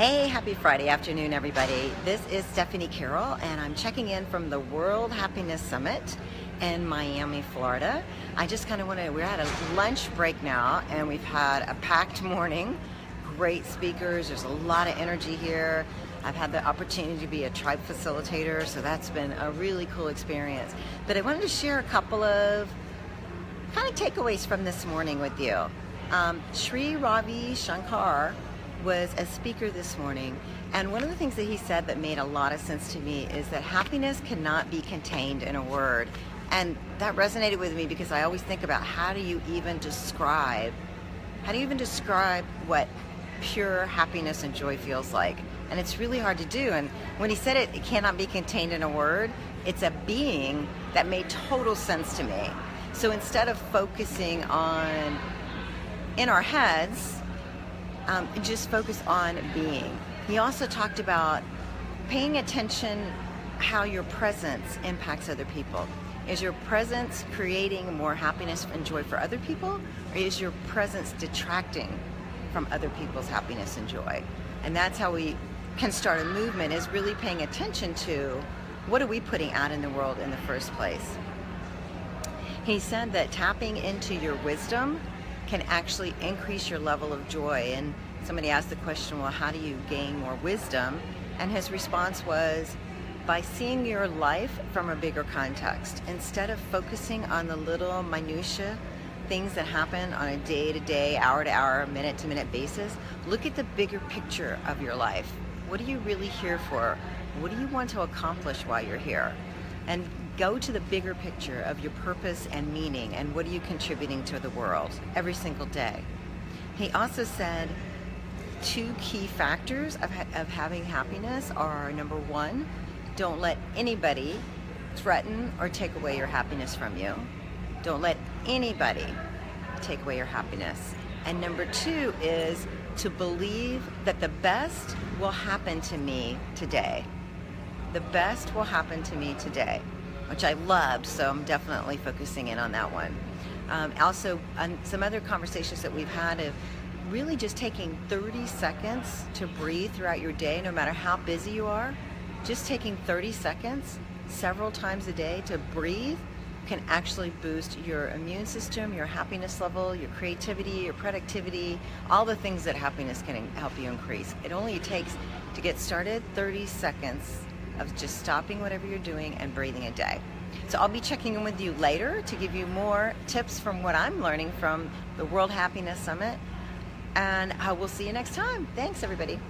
Hey, happy Friday afternoon, everybody. This is Stephanie Carroll, and I'm checking in from the World Happiness Summit in Miami, Florida. I just kind of we're at a lunch break now, and we've had a packed morning. Great speakers, there's a lot of energy here. I've had the opportunity to be a tribe facilitator, so that's been a really cool experience. But I wanted to share a couple of kind of takeaways from this morning with you. Sri Ravi Shankar was a speaker this morning, and one of the things that he said that made a lot of sense to me is that happiness cannot be contained in a word. And that resonated with me because I always think about how do you even describe what pure happiness and joy feels like? And it's really hard to do. And when he said it cannot be contained in a word, it's a being that made total sense to me. So instead of focusing on in our heads, just focus on being. He also talked about paying attention how your presence impacts other people. Is your presence creating more happiness and joy for other people, or is your presence detracting from other people's happiness and joy? And that's how we can start a movement, is really paying attention to what are we putting out in the world in the first place. He said that tapping into your wisdom can actually increase your level of joy. And somebody asked the question, well, how do you gain more wisdom? And his response was, by seeing your life from a bigger context. Instead of focusing on the little minutiae things that happen on a day-to-day, hour-to-hour, minute-to-minute basis, look at the bigger picture of your life. What are you really here for? What do you want to accomplish while you're here? And go to the bigger picture of your purpose and meaning, and what are you contributing to the world every single day. He also said two key factors of having happiness are, number one, don't let anybody threaten or take away your happiness from you. Don't let anybody take away your happiness. And number two is to believe that the best will happen to me today. The best will happen to me today, which I loved, so I'm definitely focusing in on that one. Also, on some other conversations that we've had of really just taking 30 seconds to breathe throughout your day, no matter how busy you are. Just taking 30 seconds several times a day to breathe can actually boost your immune system, your happiness level, your creativity, your productivity, all the things that happiness can help you increase. It only takes, to get started, 30 seconds of just stopping whatever you're doing and breathing a day. So I'll be checking in with you later to give you more tips from what I'm learning from the World Happiness Summit, and I will see you next time. Thanks, everybody.